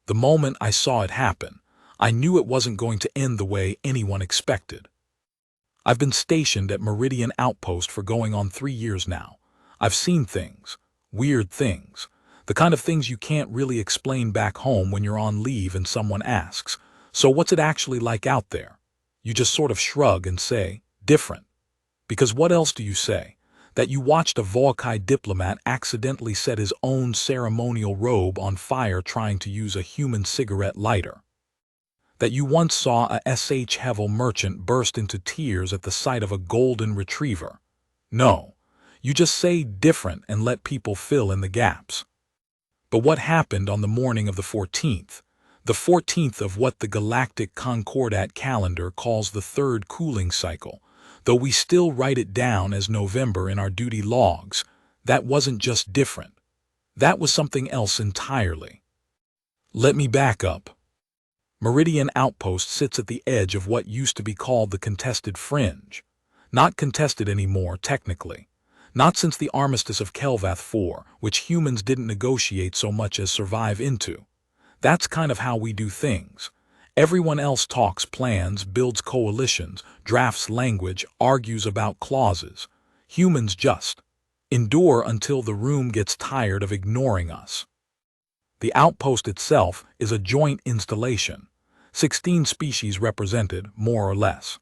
The moment I saw it happen, I knew it wasn't going to end the way anyone expected. I've been stationed at Meridian Outpost for going on 3 years now. I've seen things, weird things, the kind of things you can't really explain back home when you're on leave and someone asks, "So what's it actually like out there?" You just sort of shrug and say, "Different." Because what else do you say? That you watched a Volkai diplomat accidentally set his own ceremonial robe on fire trying to use a human cigarette lighter? That you once saw a HFY merchant burst into tears at the sight of a golden retriever? No, you just say different and let people fill in the gaps. But what happened on the morning of the 14th? The 14th of what the Galactic Concordat calendar calls the third cooling cycle, though we still write it down as November in our duty logs. That wasn't just different. That was something else entirely. Let me back up. Meridian Outpost sits at the edge of what used to be called the contested fringe. Not contested anymore, technically. Not since the armistice of Kelvath 4, which humans didn't negotiate so much as survive into. That's kind of how we do things. Everyone else talks plans, builds coalitions, drafts language, argues about clauses. Humans just endure until the room gets tired of ignoring us. The outpost itself is a joint installation. 16 species represented, more or less.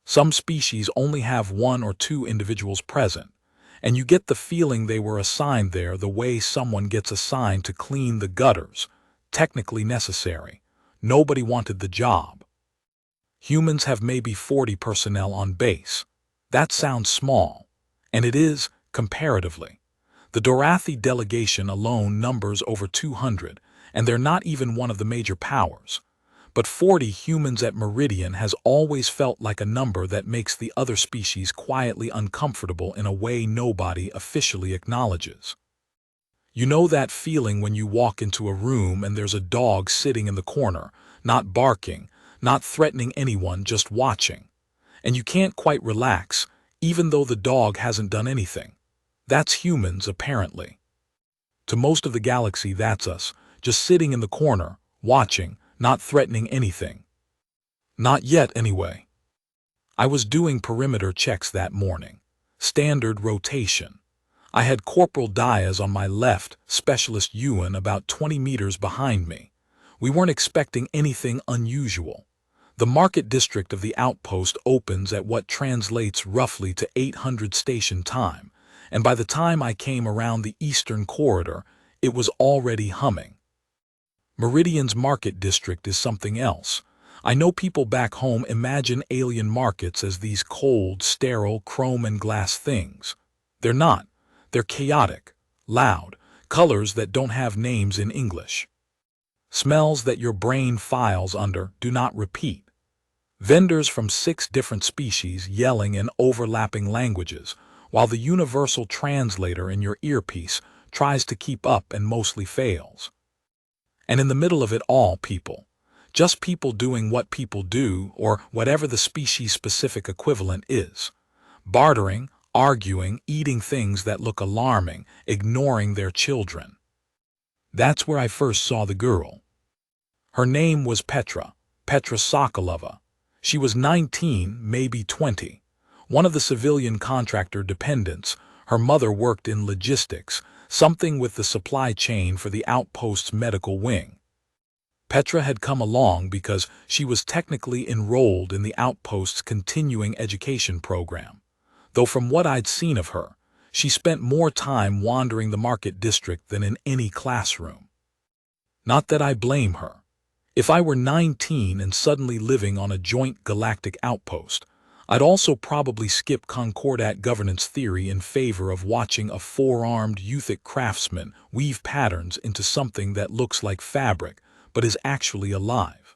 Some species only have 1 or 2 individuals present, and you get the feeling they were assigned there the way someone gets assigned to clean the gutters. Technically necessary. Nobody wanted the job. Humans have maybe 40 personnel on base. That sounds small. And it is, comparatively. The Dorathi delegation alone numbers over 200, and they're not even one of the major powers. But 40 humans at Meridian has always felt like a number that makes the other species quietly uncomfortable in a way nobody officially acknowledges. You know that feeling when you walk into a room and there's a dog sitting in the corner, not barking, not threatening anyone, just watching. And you can't quite relax, even though the dog hasn't done anything. That's humans, apparently. To most of the galaxy, that's us, just sitting in the corner, watching, not threatening anything. Not yet, anyway. I was doing perimeter checks that morning. Standard rotation. I had Corporal Diaz on my left, Specialist Ewan about 20 meters behind me. We weren't expecting anything unusual. The market district of the outpost opens at what translates roughly to 800 station time, and by the time I came around the eastern corridor, it was already humming. Meridian's market district is something else. I know people back home imagine alien markets as these cold, sterile, chrome and glass things. They're not. They're chaotic, loud, colors that don't have names in English. Smells that your brain files under, do not repeat. Vendors from 6 different species yelling in overlapping languages, while the universal translator in your earpiece tries to keep up and mostly fails. And in the middle of it all, people. Just people doing what people do, or whatever the species-specific equivalent is. Bartering, arguing, eating things that look alarming, ignoring their children. That's where I first saw the girl. Her name was Petra Sokolova. She was 19, maybe 20. One of the civilian contractor dependents. Her mother worked in logistics, something with the supply chain for the outpost's medical wing. Petra had come along because she was technically enrolled in the outpost's continuing education program. Though from what I'd seen of her, she spent more time wandering the market district than in any classroom. Not that I blame her. If I were 19 and suddenly living on a joint galactic outpost, I'd also probably skip Concordat governance theory in favor of watching a 4-armed youthic craftsman weave patterns into something that looks like fabric but is actually alive.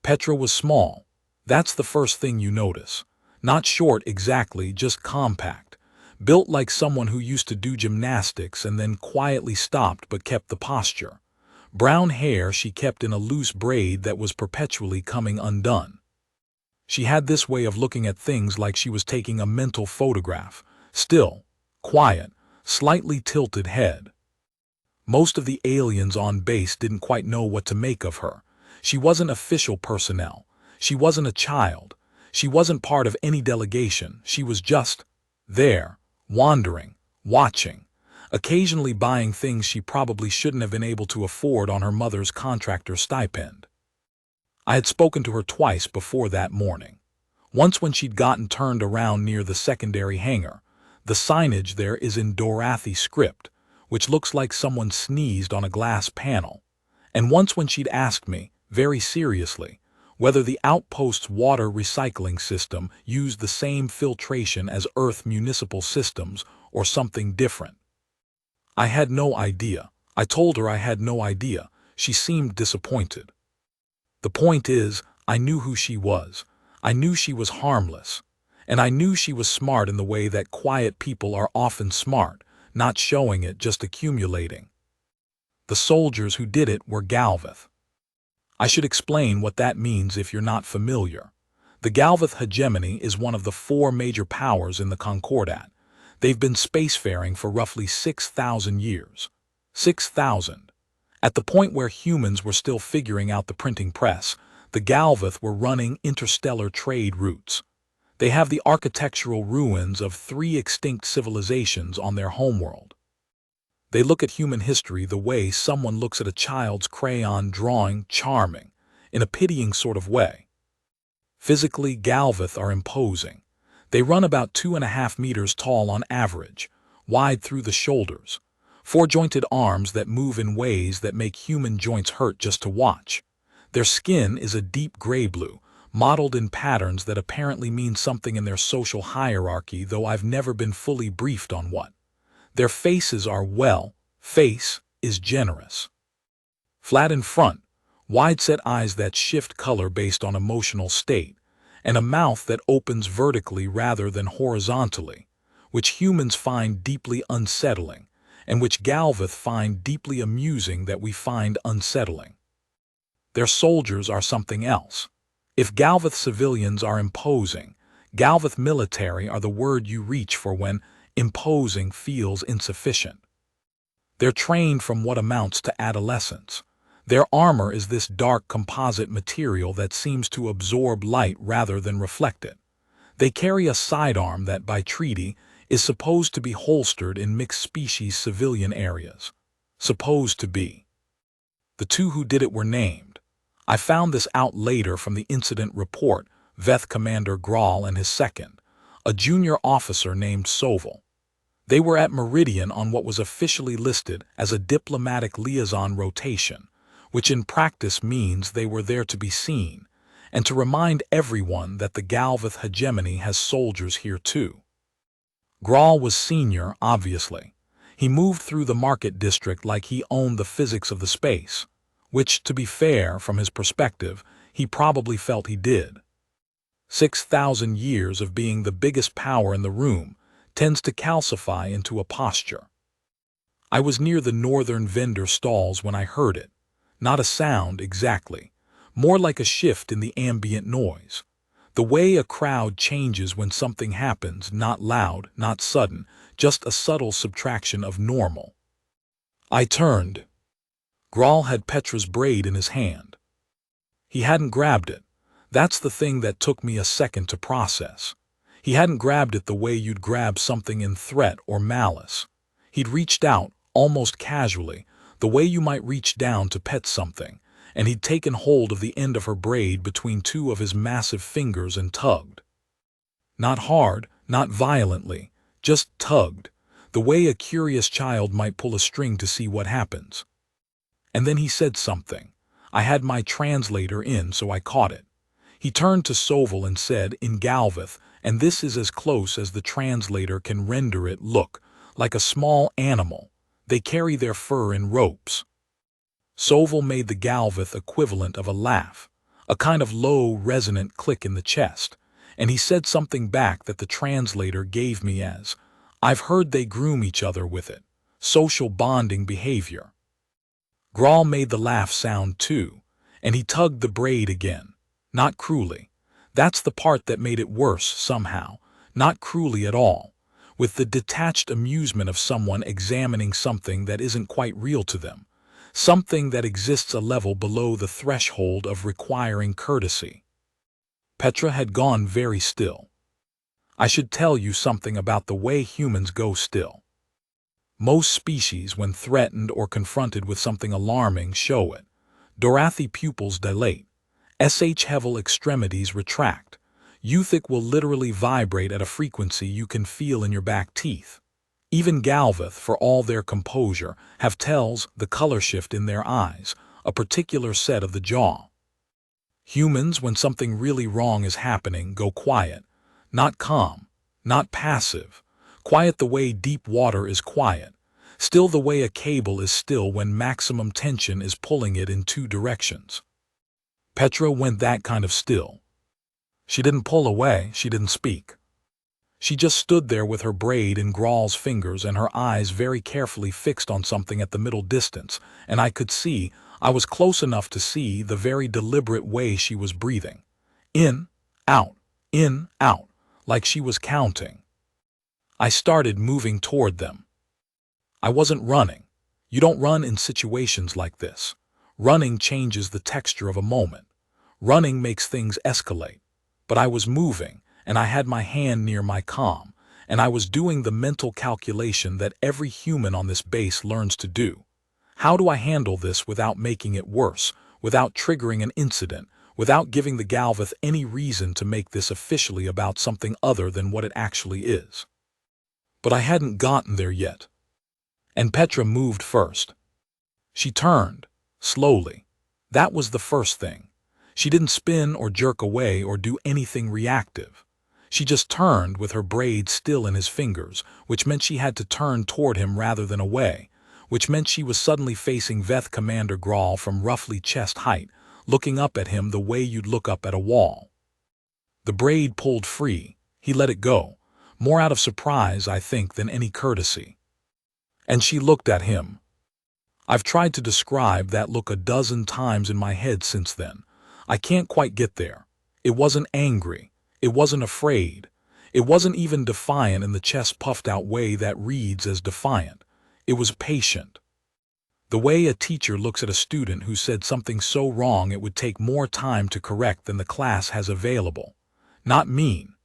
Petra was small. That's the first thing you notice. Not short exactly, just compact. Built like someone who used to do gymnastics and then quietly stopped but kept the posture. Brown hair she kept in a loose braid that was perpetually coming undone. She had this way of looking at things like she was taking a mental photograph. Still, quiet, slightly tilted head. Most of the aliens on base didn't quite know what to make of her. She wasn't official personnel. She wasn't a child. She wasn't part of any delegation. She was just there, wandering, watching, occasionally buying things she probably shouldn't have been able to afford on her mother's contractor stipend. I had spoken to her twice before that morning. Once when she'd gotten turned around near the secondary hangar. The signage there is in Dorathi script, which looks like someone sneezed on a glass panel. And once when she'd asked me, very seriously, whether the outpost's water recycling system used the same filtration as Earth municipal systems or something different. I had no idea. I told her I had no idea. She seemed disappointed. The point is, I knew who she was. I knew she was harmless. And I knew she was smart in the way that quiet people are often smart, not showing it, just accumulating. The soldiers who did it were Galvath. I should explain what that means if you're not familiar. The Galvath hegemony is one of the 4 major powers in the Concordat. They've been spacefaring for roughly 6,000 years. 6,000. At the point where humans were still figuring out the printing press, the Galvath were running interstellar trade routes. They have the architectural ruins of 3 extinct civilizations on their homeworld. They look at human history the way someone looks at a child's crayon drawing, charming, in a pitying sort of way. Physically, Galvath are imposing. They run about 2.5 meters tall on average, wide through the shoulders, 4-jointed arms that move in ways that make human joints hurt just to watch. Their skin is a deep gray blue, modeled in patterns that apparently mean something in their social hierarchy, though I've never been fully briefed on what. Their faces are, well, face is generous. Flat in front, wide-set eyes that shift color based on emotional state, and a mouth that opens vertically rather than horizontally, which humans find deeply unsettling, and which Galvath find deeply amusing that we find unsettling. Their soldiers are something else. If Galvath civilians are imposing, Galvath military are the word you reach for when imposing feels insufficient. They're trained from what amounts to adolescence. Their armor is this dark composite material that seems to absorb light rather than reflect it. They carry a sidearm that, by treaty, is supposed to be holstered in mixed-species civilian areas. Supposed to be. The 2 who did it were named. I found this out later from the incident report, Veth Commander Graal and his second, a junior officer named Soval. They were at Meridian on what was officially listed as a diplomatic liaison rotation, which in practice means they were there to be seen, and to remind everyone that the Galvath hegemony has soldiers here too. Graal was senior, obviously. He moved through the market district like he owned the physics of the space, which, to be fair, from his perspective, he probably felt he did. 6,000 years of being the biggest power in the room tends to calcify into a posture. I was near the northern vendor stalls when I heard it. Not a sound exactly, more like a shift in the ambient noise. The way a crowd changes when something happens, not loud, not sudden, just a subtle subtraction of normal. I turned. Graal had Petra's braid in his hand. He hadn't grabbed it. That's the thing that took me a second to process. He hadn't grabbed it the way you'd grab something in threat or malice. He'd reached out, almost casually, the way you might reach down to pet something, and he'd taken hold of the end of her braid between 2 of his massive fingers and tugged. Not hard, not violently, just tugged, the way a curious child might pull a string to see what happens. And then he said something. I had my translator in, so I caught it. He turned to Soval and said, in Galvath, and this is as close as the translator can render it, look, like a small animal. They carry their fur in ropes. Soval made the Galvath equivalent of a laugh, a kind of low, resonant click in the chest, and he said something back that the translator gave me as, I've heard they groom each other with it. Social bonding behavior. Graal made the laugh sound too, and he tugged the braid again. Not cruelly. That's the part that made it worse somehow. Not cruelly at all. with the detached amusement of someone examining something that isn't quite real to them, something that exists a level below the threshold of requiring courtesy. Petra had gone very still. I should tell you something about the way humans go still. Most species, when threatened or confronted with something alarming, show it. Dorothy pupils dilate. HFY extremities retract. Euthic will literally vibrate at a frequency you can feel in your back teeth. Even Galvath, for all their composure, have tells the color shift in their eyes, a particular set of the jaw. Humans, when something really wrong is happening, go quiet. Not calm, not passive. Quiet the way deep water is quiet. Still the way a cable is still when maximum tension is pulling it in two directions. Petra went that kind of still. She didn't pull away, she didn't speak. She just stood there with her braid in Graal's fingers and her eyes very carefully fixed on something at the middle distance, and I was close enough to see the very deliberate way she was breathing. In, out, like she was counting. I started moving toward them. I wasn't running. You don't run in situations like this. Running changes the texture of a moment. Running makes things escalate. But I was moving, and I had my hand near my comm, and I was doing the mental calculation that every human on this base learns to do. How do I handle this without making it worse, without triggering an incident, without giving the Galvath any reason to make this officially about something other than what it actually is? But I hadn't gotten there yet. And Petra moved first. She turned, slowly. That was the first thing. She didn't spin or jerk away or do anything reactive. She just turned with her braid still in his fingers, which meant she had to turn toward him rather than away, which meant she was suddenly facing Veth Commander Graal from roughly chest height, looking up at him the way you'd look up at a wall. The braid pulled free. He let it go, more out of surprise, I think, than any courtesy. And she looked at him. I've tried to describe that look a dozen times in my head since then. I can't quite get there. It wasn't angry. It wasn't afraid. It wasn't even defiant in the chest-puffed-out way that reads as defiant. It was patient. The way a teacher looks at a student who said something so wrong it would take more time to correct than the class has available. Not mean.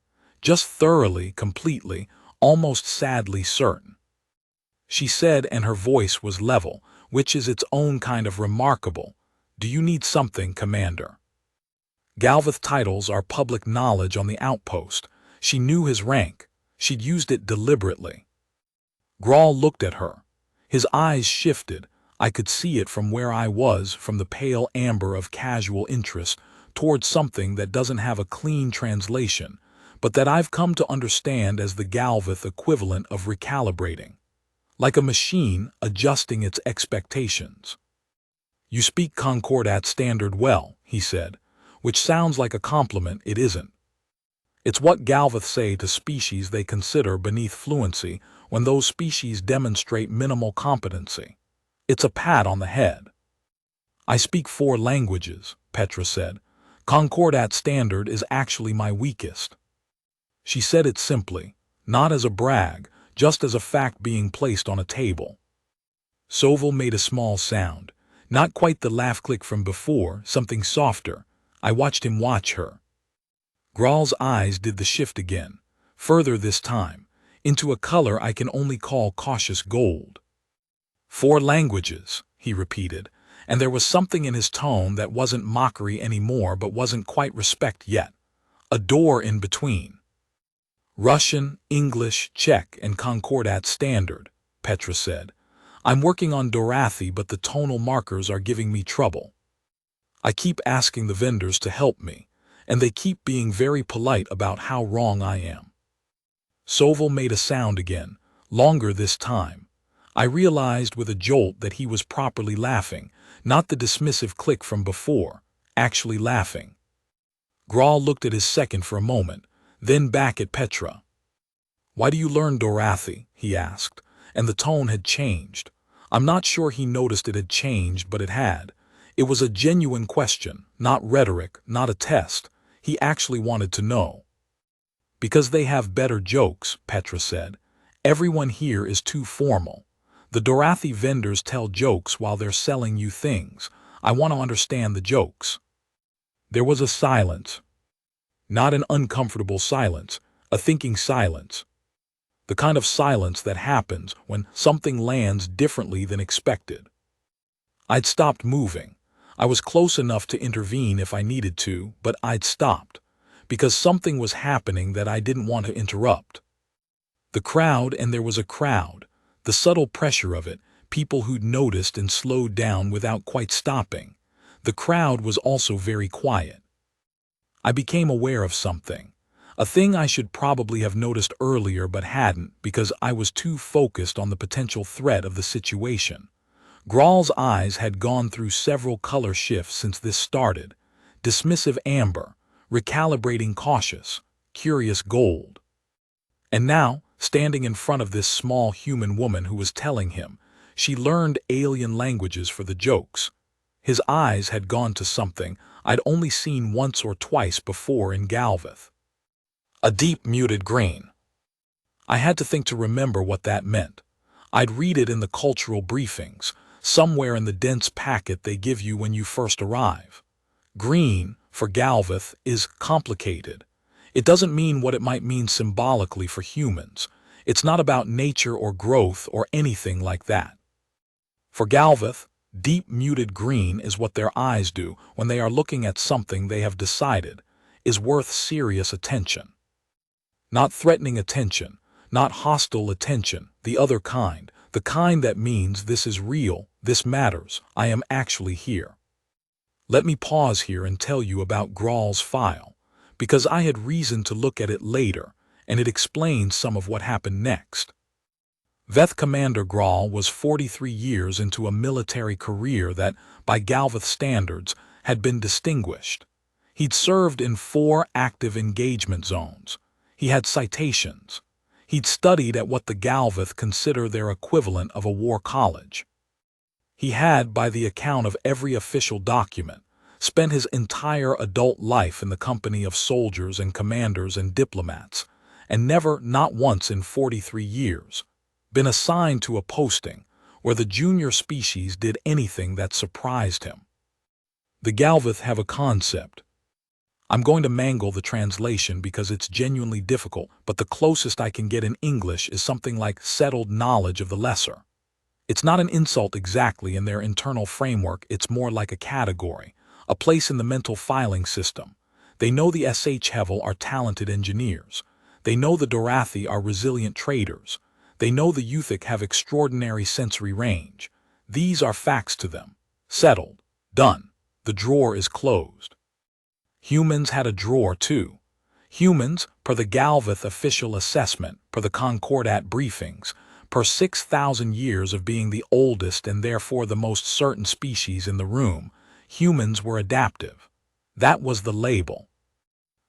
Just thoroughly, completely, almost sadly certain. She said, and her voice was level, which is its own kind of remarkable. Do you need something, Commander? Galvath titles are public knowledge on the outpost. She knew his rank. She'd used it deliberately. Graal looked at her. His eyes shifted. I could see it from where I was, from the pale amber of casual interest, towards something that doesn't have a clean translation, but that I've come to understand as the Galvath equivalent of recalibrating. Like a machine adjusting its expectations. You speak Concordat standard well, he said, which sounds like a compliment. It isn't. It's what Galvath say to species they consider beneath fluency when those species demonstrate minimal competency. It's a pat on the head. I speak 4 languages, Petra said. Concordat standard is actually my weakest. She said it simply, not as a brag, just as a fact being placed on a table. Soval made a small sound, not quite the laugh click from before, something softer. I watched him watch her. Graal's eyes did the shift again, further this time, into a color I can only call cautious gold. 4 languages, he repeated, and there was something in his tone that wasn't mockery anymore but wasn't quite respect yet. A door in between. Russian, English, Czech, and Concordat standard, Petra said. I'm working on Dorothy, but the tonal markers are giving me trouble. I keep asking the vendors to help me, and they keep being very polite about how wrong I am. Soval made a sound again, longer this time. I realized with a jolt that he was properly laughing, not the dismissive click from before, actually laughing. Graal looked at his second for a moment, then back at Petra. Why do you learn Dorothy? He asked, and the tone had changed. I'm not sure he noticed it had changed, but it had. It was a genuine question, not rhetoric, not a test. He actually wanted to know. Because they have better jokes, Petra said, Everyone here is too formal. The Dorathi vendors tell jokes while they're selling you things. I want to understand the jokes." There was a silence. Not an uncomfortable silence, a thinking silence. The kind of silence that happens when something lands differently than expected. I'd stopped moving. I was close enough to intervene if I needed to, but I'd stopped, because something was happening that I didn't want to interrupt. The crowd, and there was a crowd, the subtle pressure of it, people who'd noticed and slowed down without quite stopping. The crowd was also very quiet. I became aware of something. A thing I should probably have noticed earlier but hadn't because I was too focused on the potential threat of the situation. Graal's eyes had gone through several color shifts since this started. Dismissive amber, recalibrating cautious, curious gold. And now, standing in front of this small human woman who was telling him, she learned alien languages for the jokes. His eyes had gone to something I'd only seen once or twice before in Galveth. A deep muted green. I had to think to remember what that meant. I'd read it in the cultural briefings, somewhere in the dense packet they give you when you first arrive. Green, for Galveth, is complicated. It doesn't mean what it might mean symbolically for humans. It's not about nature or growth or anything like that. For Galveth, deep muted green is what their eyes do when they are looking at something they have decided is worth serious attention. Not threatening attention, not hostile attention, the other kind, the kind that means this is real, this matters, I am actually here. Let me pause here and tell you about Graal's file, because I had reason to look at it later, and it explains some of what happened next. Veth Commander Graal was 43 years into a military career that, by Galveth standards, had been distinguished. He'd served in 4 active engagement zones. He had citations. He'd studied at what the Galveth consider their equivalent of a war college. He had, by the account of every official document, spent his entire adult life in the company of soldiers and commanders and diplomats, and never, not once in 43 years, been assigned to a posting where the junior species did anything that surprised him. The Galveth have a concept. I'm going to mangle the translation because it's genuinely difficult, but the closest I can get in English is something like settled knowledge of the lesser. It's not an insult exactly in their internal framework, it's more like a category, a place in the mental filing system. They know the HFY are talented engineers. They know the Dorathi are resilient traders. They know the Youthic have extraordinary sensory range. These are facts to them. Settled. Done. The drawer is closed. Humans had a drawer too. Humans, per the Galveth official assessment, per the Concordat briefings, per 6,000 years of being the oldest and therefore the most certain species in the room, humans were adaptive. That was the label.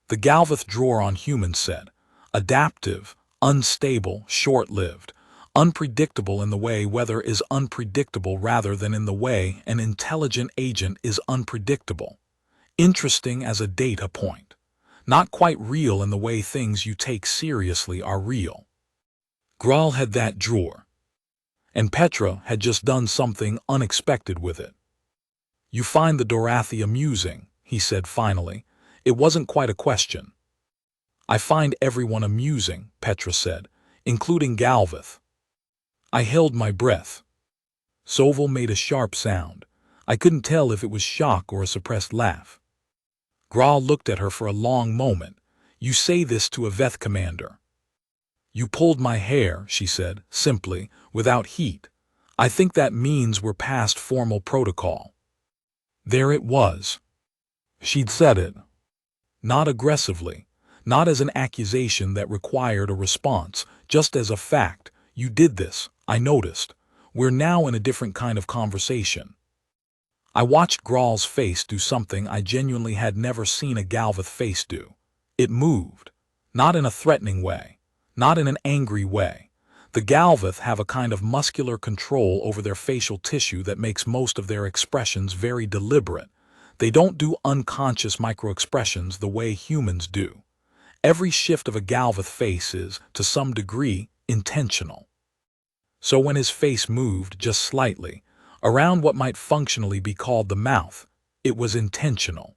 The Galveth drawer on humans said, adaptive, unstable, short-lived, unpredictable in the way weather is unpredictable rather than in the way an intelligent agent is unpredictable. Interesting as a data point. Not quite real in the way things you take seriously are real. Graal had that drawer. And Petra had just done something unexpected with it. You find the Dorathi amusing, he said finally. It wasn't quite a question. I find everyone amusing, Petra said, including Galveth. I held my breath. Soval made a sharp sound. I couldn't tell if it was shock or a suppressed laugh. Graal looked at her for a long moment. You say this to a Veth commander. You pulled my hair, she said, simply, without heat. I think that means we're past formal protocol. There it was. She'd said it. Not aggressively, not as an accusation that required a response, just as a fact. You did this, I noticed. We're now in a different kind of conversation. I watched Graal's face do something I genuinely had never seen a Galveth face do. It moved. Not in a threatening way. Not in an angry way. The Galveth have a kind of muscular control over their facial tissue that makes most of their expressions very deliberate. They don't do unconscious microexpressions the way humans do. Every shift of a Galveth face is, to some degree, intentional. So when his face moved just slightly, around what might functionally be called the mouth, it was intentional.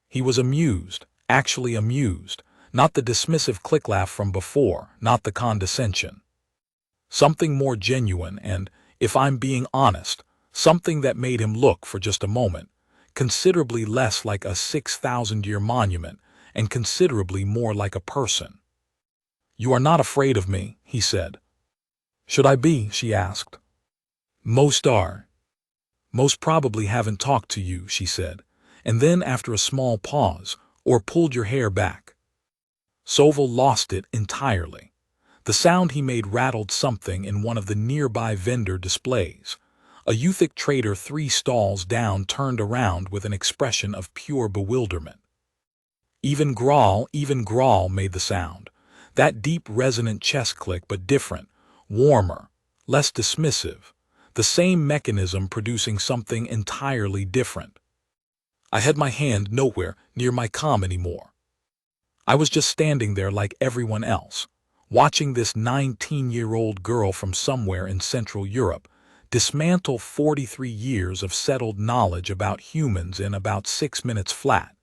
He was amused, actually amused, not the dismissive click laugh from before, not the condescension. Something more genuine and, if I'm being honest, something that made him look for just a moment, considerably less like a 6,000-year monument and considerably more like a person. "You are not afraid of me," he said. "Should I be?" she asked. "Most are. Most probably haven't talked to you," she said, and then after a small pause, "or pulled your hair back." Sovil lost it entirely. The sound he made rattled something in one of the nearby vendor displays. A Yuthic trader 3 stalls down turned around with an expression of pure bewilderment. Even Grawl made the sound. That deep resonant chest click, but different, warmer, less dismissive. The same mechanism producing something entirely different. I had my hand nowhere near my comm anymore. I was just standing there like everyone else, watching this 19-year-old girl from somewhere in Central Europe dismantle 43 years of settled knowledge about humans in about 6 minutes flat,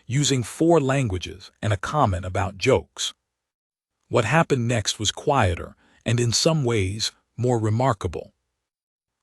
using 4 languages and a comment about jokes. What happened next was quieter and in some ways more remarkable.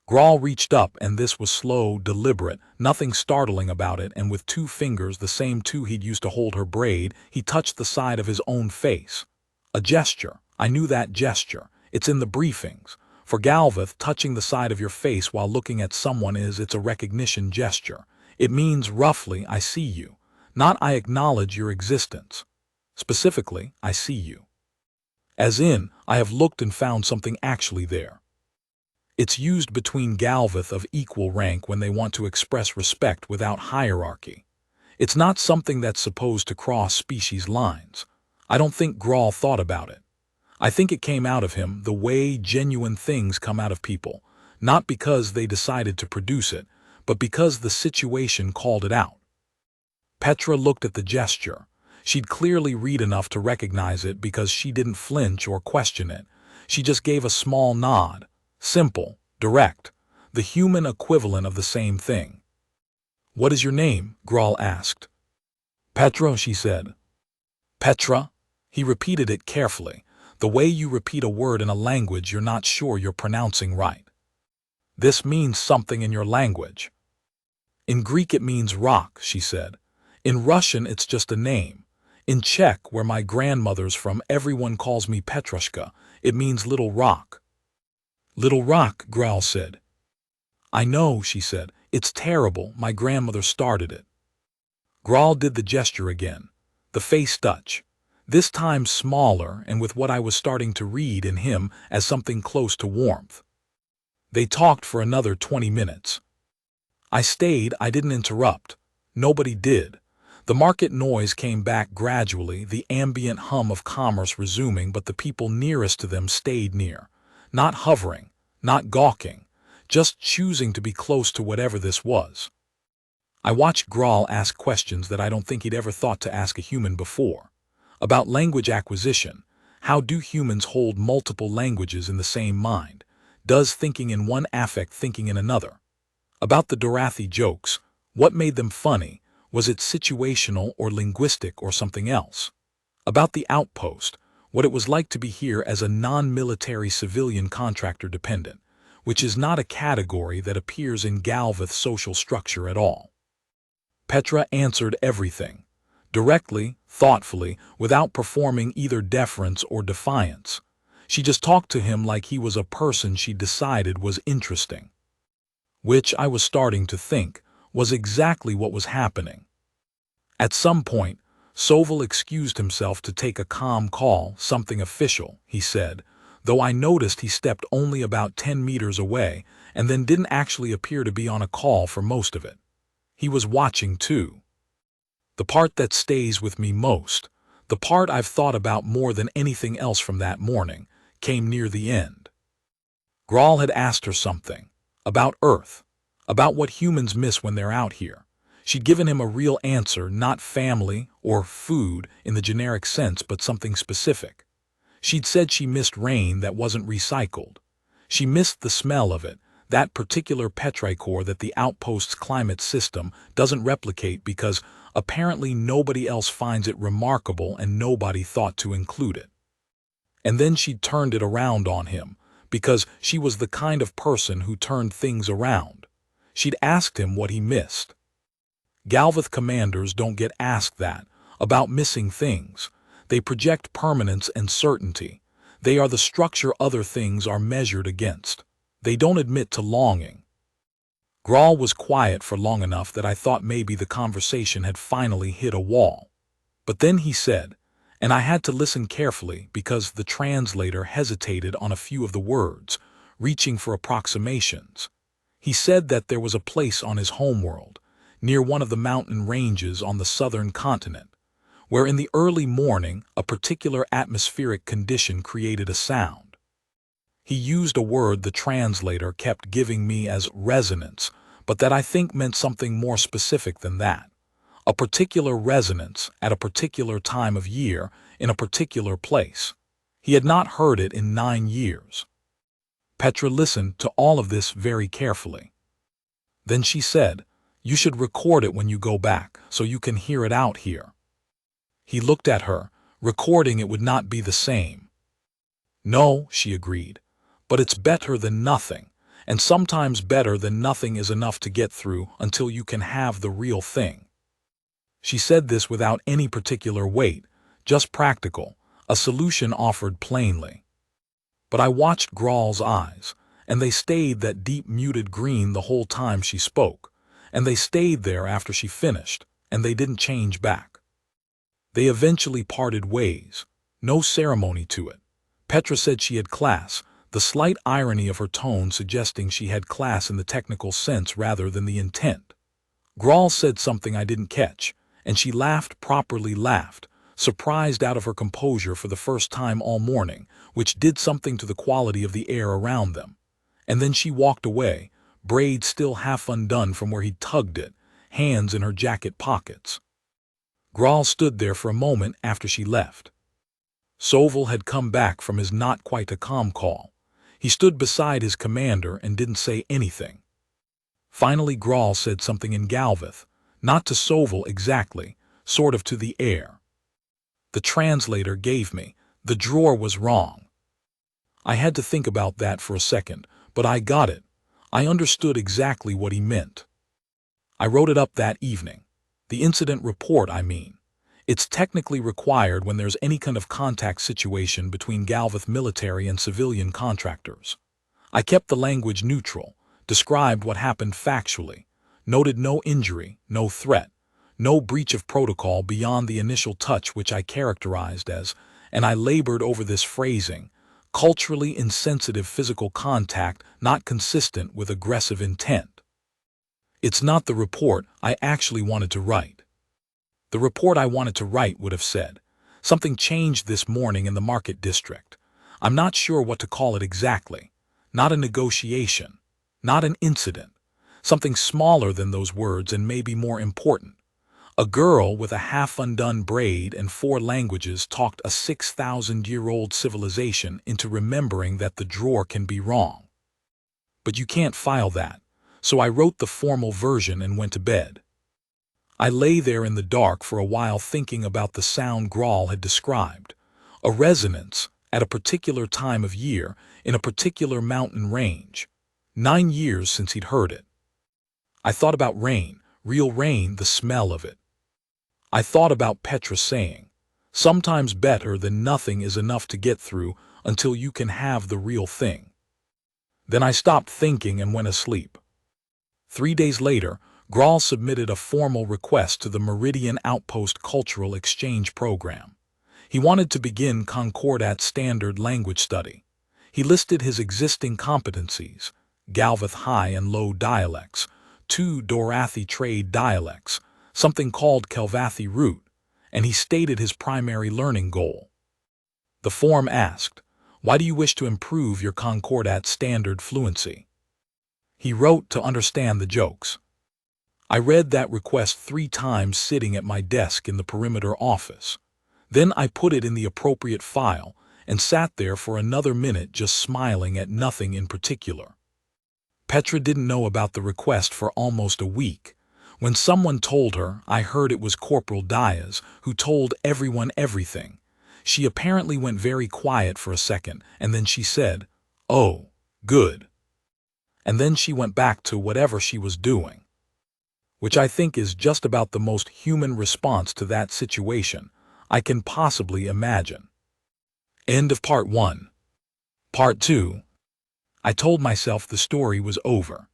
Grawl reached up, and this was slow, deliberate, nothing startling about it, and with 2 fingers, the same 2 he'd used to hold her braid, he touched the side of his own face. A gesture. I knew that gesture. It's in the briefings. For Galveth, touching the side of your face while looking at someone it's a recognition gesture. It means, roughly, I see you. Not I acknowledge your existence. Specifically, I see you. As in, I have looked and found something actually there. It's used between Galveth of equal rank when they want to express respect without hierarchy. It's not something that's supposed to cross species lines. I don't think Grawl thought about it. I think it came out of him the way genuine things come out of people, not because they decided to produce it, but because the situation called it out. Petra looked at the gesture. She'd clearly read enough to recognize it because she didn't flinch or question it. She just gave a small nod. Simple, direct, the human equivalent of the same thing. "What is your name?" Grawl asked. "Petra," she said. "Petra?" He repeated it carefully, the way you repeat a word in a language you're not sure you're pronouncing right. "This means something in your language." "In Greek it means rock," she said. "In Russian it's just a name. In Czech, where my grandmother's from, everyone calls me Petrushka. It means little rock." "Little rock," Grawl said. "I know," she said. "It's terrible. My grandmother started it." Grawl did the gesture again. The face touch. This time smaller and with what I was starting to read in him as something close to warmth. They talked for another 20 minutes. I stayed, I didn't interrupt. Nobody did. The market noise came back gradually, the ambient hum of commerce resuming, but the people nearest to them stayed near. Not hovering, not gawking, just choosing to be close to whatever this was. I watched Grawl ask questions that I don't think he'd ever thought to ask a human before. About language acquisition. How do humans hold multiple languages in the same mind? Does thinking in one affect thinking in another? About the Dorathi jokes. What made them funny? Was it situational or linguistic or something else? About the outpost. What it was like to be here as a non-military civilian contractor dependent, which is not a category that appears in Galveth's social structure at all. Petra answered everything. Directly, thoughtfully, without performing either deference or defiance. She just talked to him like he was a person she decided was interesting. Which, I was starting to think, was exactly what was happening. At some point, Sovil excused himself to take a calm call, something official, he said, though I noticed he stepped only about 10 meters away and then didn't actually appear to be on a call for most of it. He was watching too. The part that stays with me most, the part I've thought about more than anything else from that morning, came near the end. Grawl had asked her something. About Earth. About what humans miss when they're out here. She'd given him a real answer, not family or food in the generic sense, but something specific. She'd said she missed rain that wasn't recycled. She missed the smell of it, that particular petrichor that the outpost's climate system doesn't replicate because apparently nobody else finds it remarkable and nobody thought to include it. And then she'd turned it around on him, because she was the kind of person who turned things around. She'd asked him what he missed. Galvath commanders don't get asked that, about missing things. They project permanence and certainty. They are the structure other things are measured against. They don't admit to longing. Grawl was quiet for long enough that I thought maybe the conversation had finally hit a wall. But then he said, and I had to listen carefully because the translator hesitated on a few of the words, reaching for approximations. He said that there was a place on his homeworld, near one of the mountain ranges on the southern continent, where in the early morning a particular atmospheric condition created a sound. He used a word the translator kept giving me as resonance, but that I think meant something more specific than that. A particular resonance at a particular time of year in a particular place. He had not heard it in 9 years. Petra listened to all of this very carefully. Then she said, "You should record it when you go back, so you can hear it out here." He looked at her. Recording it would not be the same. "No," she agreed, "but it's better than nothing, and sometimes better than nothing is enough to get through until you can have the real thing." She said this without any particular weight, just practical, a solution offered plainly. But I watched Grawl's eyes, and they stayed that deep muted green the whole time she spoke, and they stayed there after she finished, and they didn't change back. They eventually parted ways, no ceremony to it. Petra said she had class, the slight irony of her tone suggesting she had class in the technical sense rather than the intent. Grawl said something I didn't catch, and she laughed, properly laughed, surprised out of her composure for the first time all morning, which did something to the quality of the air around them. And then she walked away, braid still half undone from where he tugged it, hands in her jacket pockets. Grawl stood there for a moment after she left. Sovil had come back from his not quite a calm call. He stood beside his commander and didn't say anything. Finally Grawl said something in Galvath, not to Sovil exactly, sort of to the air. The translator gave me, the drawer was wrong. I had to think about that for a second, but I got it. I understood exactly what he meant. I wrote it up that evening. The incident report, I mean. It's technically required when there's any kind of contact situation between Galvath military and civilian contractors. I kept the language neutral, described what happened factually, noted no injury, no threat, no breach of protocol beyond the initial touch which I characterized as, and I labored over this phrasing, culturally insensitive physical contact not consistent with aggressive intent. It's not the report I actually wanted to write. The report I wanted to write would have said, something changed this morning in the market district. I'm not sure what to call it exactly. Not a negotiation. Not an incident. Something smaller than those words and maybe more important. A girl with a half-undone braid and 4 languages talked a 6,000-year-old civilization into remembering that the drawer can be wrong. But you can't file that. So I wrote the formal version and went to bed. I lay there in the dark for a while thinking about the sound Grawl had described, a resonance at a particular time of year in a particular mountain range. 9 years since he'd heard it. I thought about rain, real rain, the smell of it. I thought about Petra saying, sometimes better than nothing is enough to get through until you can have the real thing. Then I stopped thinking and went asleep. 3 days later, Grawl submitted a formal request to the Meridian Outpost Cultural Exchange Program. He wanted to begin Concordat Standard Language Study. He listed his existing competencies, Galvath High and Low dialects, 2 Dorathi trade dialects, something called Kelvathi Root, and he stated his primary learning goal. The form asked, "Why do you wish to improve your Concordat Standard fluency?" He wrote to understand the jokes. I read that request 3 times sitting at my desk in the perimeter office. Then I put it in the appropriate file, and sat there for another minute just smiling at nothing in particular. Petra didn't know about the request for almost a week. When someone told her, I heard it was Corporal Diaz, who told everyone everything. She apparently went very quiet for a second, and then she said, "Oh, good." And then she went back to whatever she was doing. Which I think is just about the most human response to that situation I can possibly imagine. End of part 1. Part 2. I told myself the story was over.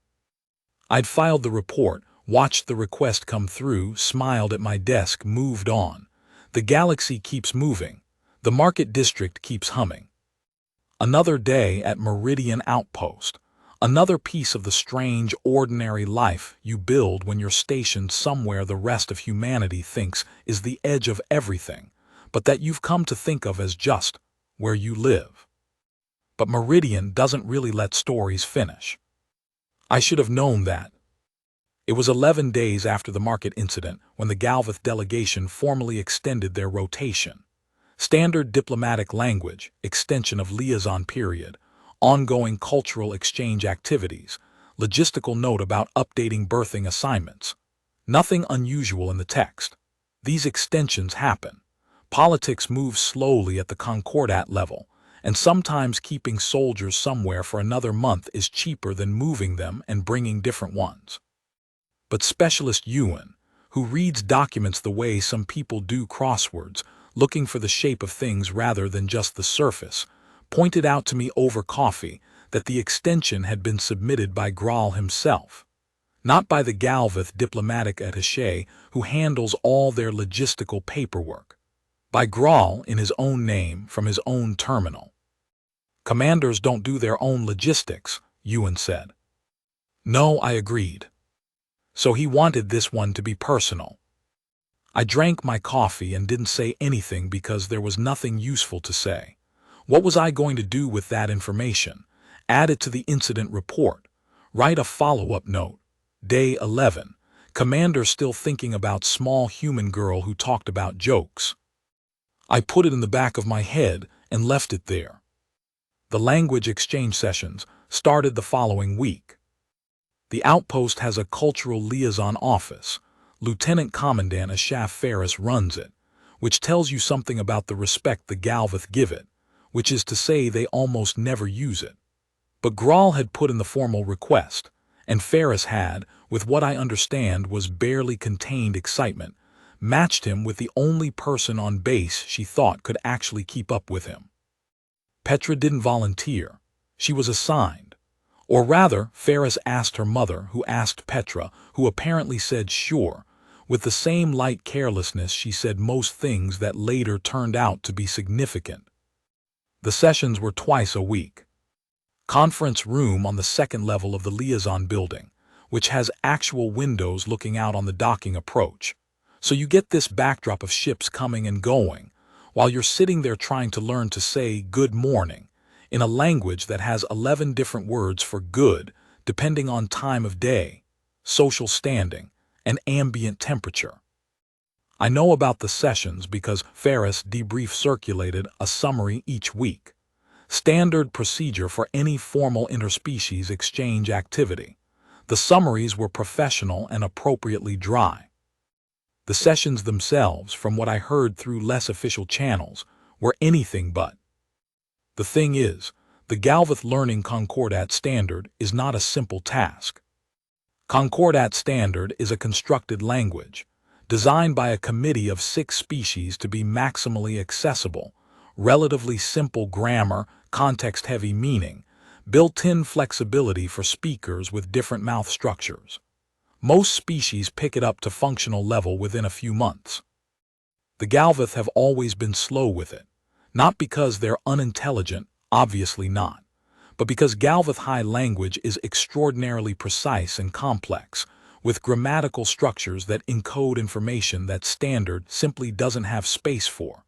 I'd filed the report, watched the request come through, smiled at my desk, moved on. The galaxy keeps moving. The market district keeps humming. Another day at Meridian Outpost. Another piece of the strange, ordinary life you build when you're stationed somewhere the rest of humanity thinks is the edge of everything, but that you've come to think of as just where you live. But Meridian doesn't really let stories finish. I should have known that. It was 11 days after the market incident when the Galvath delegation formally extended their rotation. Standard diplomatic language, extension of liaison period, ongoing cultural exchange activities, logistical note about updating berthing assignments. Nothing unusual in the text. These extensions happen. Politics moves slowly at the Concordat level, and sometimes keeping soldiers somewhere for another month is cheaper than moving them and bringing different ones. But Specialist Ewan, who reads documents the way some people do crosswords, looking for the shape of things rather than just the surface, pointed out to me over coffee that the extension had been submitted by Graal himself, not by the Galvath diplomatic attaché who handles all their logistical paperwork. By Graal in his own name from his own terminal. Commanders don't do their own logistics, Ewan said. No, I agreed. So he wanted this one to be personal. I drank my coffee and didn't say anything because there was nothing useful to say. What was I going to do with that information? Add it to the incident report. Write a follow-up note. Day 11. Commander still thinking about small human girl who talked about jokes. I put it in the back of my head and left it there. The language exchange sessions started the following week. The outpost has a cultural liaison office. Lieutenant Commandant Ashaf Ferris runs it, which tells you something about the respect the Galvath give it, which is to say they almost never use it. But Graal had put in the formal request, and Ferris had, with what I understand was barely contained excitement, matched him with the only person on base she thought could actually keep up with him. Petra didn't volunteer. She was assigned. Or rather, Ferris asked her mother, who asked Petra, who apparently said sure, with the same light carelessness she said most things that later turned out to be significant. The sessions were twice a week. Conference room on the second level of the liaison building, which has actual windows looking out on the docking approach. So you get this backdrop of ships coming and going, while you're sitting there trying to learn to say good morning, in a language that has 11 different words for good, depending on time of day, social standing, and ambient temperature. I know about the sessions because Ferris debrief circulated a summary each week. Standard procedure for any formal interspecies exchange activity. The summaries were professional and appropriately dry. The sessions themselves, from what I heard through less official channels, were anything but. The thing is, the Galvath learning Concordat standard is not a simple task. Concordat standard is a constructed language, designed by a committee of 6 species to be maximally accessible, relatively simple grammar, context-heavy meaning, built-in flexibility for speakers with different mouth structures. Most species pick it up to functional level within a few months. The Galvath have always been slow with it, not because they're unintelligent, obviously not, but because Galvath High language is extraordinarily precise and complex, with grammatical structures that encode information that Standard simply doesn't have space for.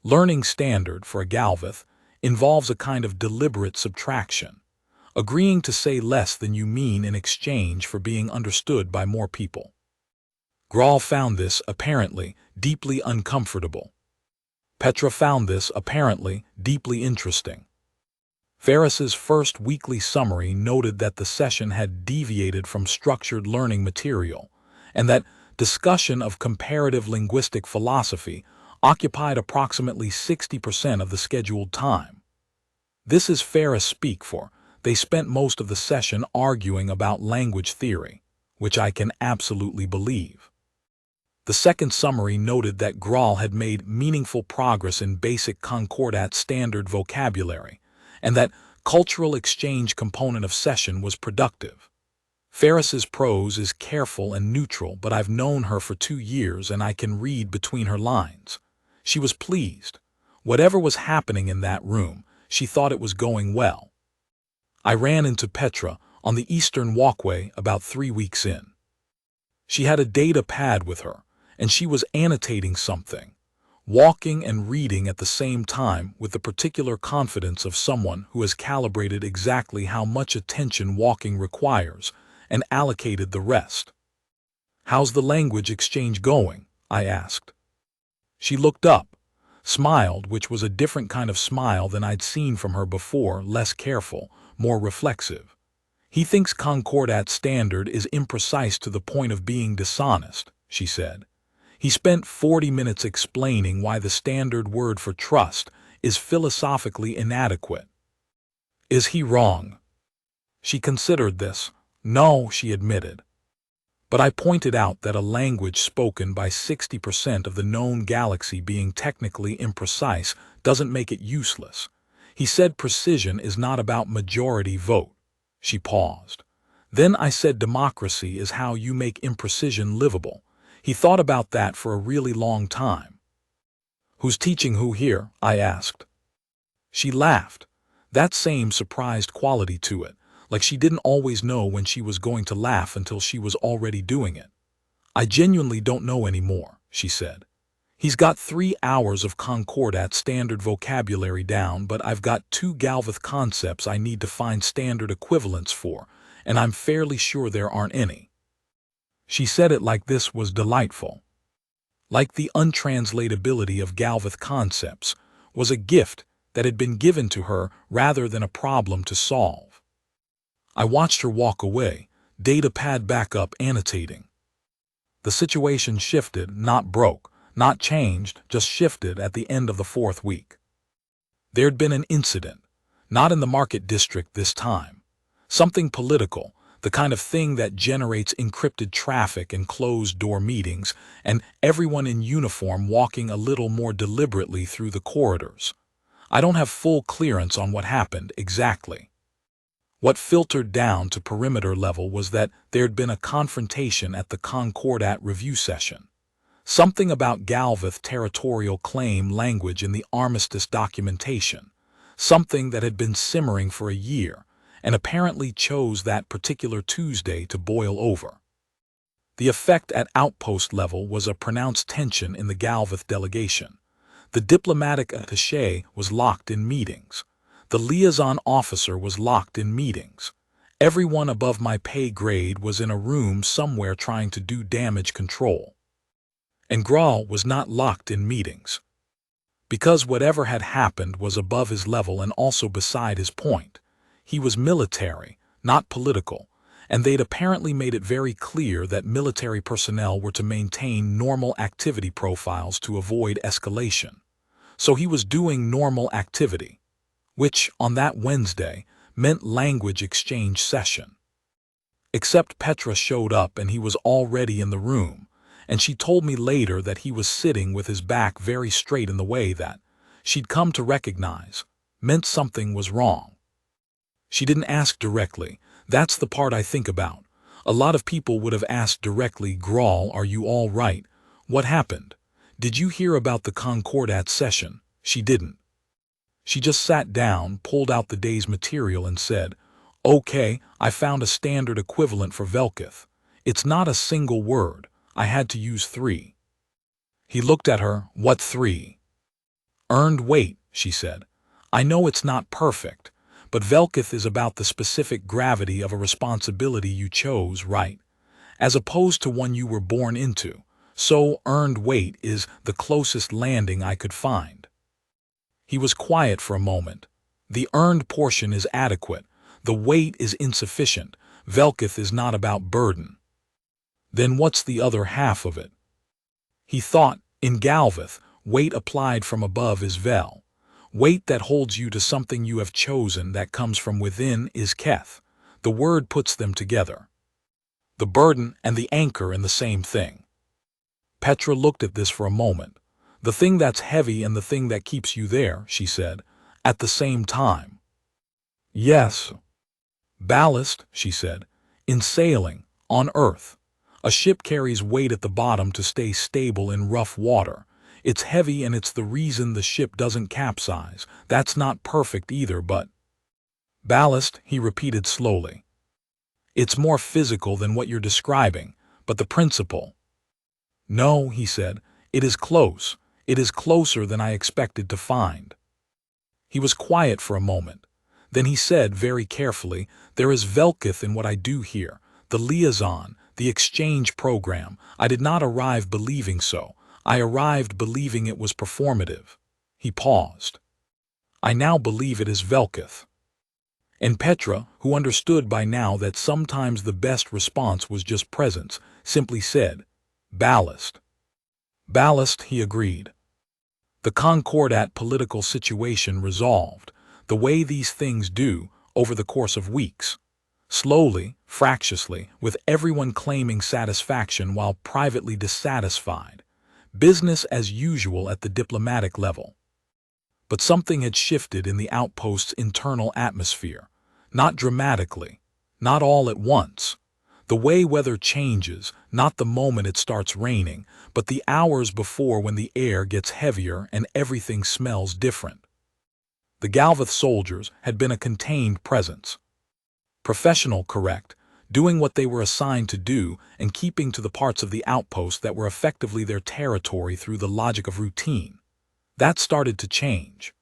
Learning Standard for a Galvath involves a kind of deliberate subtraction, agreeing to say less than you mean in exchange for being understood by more people. Graal found this, apparently, deeply uncomfortable. Petra found this, apparently, deeply interesting. Ferris's first weekly summary noted that the session had deviated from structured learning material, and that discussion of comparative linguistic philosophy occupied approximately 60% of the scheduled time. This is Ferris speak for. They spent most of the session arguing about language theory, which I can absolutely believe. The second summary noted that Graal had made meaningful progress in basic Concordat standard vocabulary, and that cultural exchange component of session was productive. Ferris's prose is careful and neutral, but I've known her for 2 years and I can read between her lines. She was pleased. Whatever was happening in that room, she thought it was going well. I ran into Petra on the Eastern Walkway about 3 weeks in. She had a data pad with her, and she was annotating something, walking and reading at the same time with the particular confidence of someone who has calibrated exactly how much attention walking requires and allocated the rest. "How's the language exchange going?" I asked. She looked up, smiled, which was a different kind of smile than I'd seen from her before, less careful, more reflexive. "He thinks Concordat standard is imprecise to the point of being dishonest," she said. "He spent 40 minutes explaining why the standard word for trust is philosophically inadequate." "Is he wrong?" She considered this. "No," she admitted. But I pointed out that a language spoken by 60% of the known galaxy being technically imprecise doesn't make it useless. He said precision is not about majority vote. She paused. "Then I said democracy is how you make imprecision livable." He thought about that for a really long time. "Who's teaching who here?" I asked. She laughed. That same surprised quality to it, like she didn't always know when she was going to laugh until she was already doing it. "I genuinely don't know anymore," she said. "He's got 3 hours of Concordat standard vocabulary down, but I've got 2 Galvith concepts I need to find standard equivalents for, and I'm fairly sure there aren't any." She said it like this was delightful. Like the untranslatability of Galvith concepts was a gift that had been given to her rather than a problem to solve. I watched her walk away, data pad back up, annotating. The situation shifted, not broke, not changed, just shifted at the end of the 4th week. There'd been an incident, not in the market district this time. Something political, the kind of thing that generates encrypted traffic and closed-door meetings, and everyone in uniform walking a little more deliberately through the corridors. I don't have full clearance on what happened exactly. What filtered down to perimeter level was that there'd been a confrontation at the Concordat review session. Something about Galvith territorial claim language in the armistice documentation, something that had been simmering for a year, and apparently chose that particular Tuesday to boil over. The effect at outpost level was a pronounced tension in the Galvith delegation. The diplomatic attaché was locked in meetings. The liaison officer was locked in meetings. Everyone above my pay grade was in a room somewhere trying to do damage control. And Graal was not locked in meetings. Because whatever had happened was above his level and also beside his point. He was military, not political, and they'd apparently made it very clear that military personnel were to maintain normal activity profiles to avoid escalation. So he was doing normal activity, which, on that Wednesday, meant language exchange session. Except Petra showed up and he was already in the room, and she told me later that he was sitting with his back very straight in the way that, she'd come to recognize, meant something was wrong. She didn't ask directly. That's the part I think about. A lot of people would have asked directly, "Graal, are you all right? What happened? Did you hear about the Concordat session?" She didn't. She just sat down, pulled out the day's material and said, "Okay, I found a standard equivalent for Velkith. It's not a single word. I had to use 3. He looked at her. "What 3? "Earned weight," she said. "I know it's not perfect, but Velkith is about the specific gravity of a responsibility you chose, right? As opposed to one you were born into. So earned weight is the closest landing I could find." He was quiet for a moment. The earned portion is adequate. The weight is insufficient. Velkith is not about burden. Then what's the other half of it? He thought, in Galvith, weight applied from above is vel. Weight that holds you to something you have chosen that comes from within is keth. The word puts them together. The burden and the anchor in the same thing. Petra looked at this for a moment. The thing that's heavy and the thing that keeps you there, she said, at the same time. Yes. Ballast, she said, in sailing, on earth. A ship carries weight at the bottom to stay stable in rough water. It's heavy and it's the reason the ship doesn't capsize. That's not perfect either, but... Ballast, he repeated slowly. It's more physical than what you're describing, but the principle... No, he said, it is close. It is closer than I expected to find. He was quiet for a moment. Then he said very carefully, there is Velkith in what I do here, the liaison, the exchange program. I did not arrive believing so. I arrived believing it was performative. He paused. I now believe it is Velkith. And Petra, who understood by now that sometimes the best response was just presence, simply said, Ballast. Ballast, he agreed. The Concordat political situation resolved, the way these things do, over the course of weeks. Slowly, fractiously, with everyone claiming satisfaction while privately dissatisfied. Business as usual at the diplomatic level. But something had shifted in the outpost's internal atmosphere. Not dramatically, not all at once. The way weather changes, not the moment it starts raining, but the hours before when the air gets heavier and everything smells different. The Galvith soldiers had been a contained presence. Professional, correct, doing what they were assigned to do and keeping to the parts of the outpost that were effectively their territory through the logic of routine. That started to change.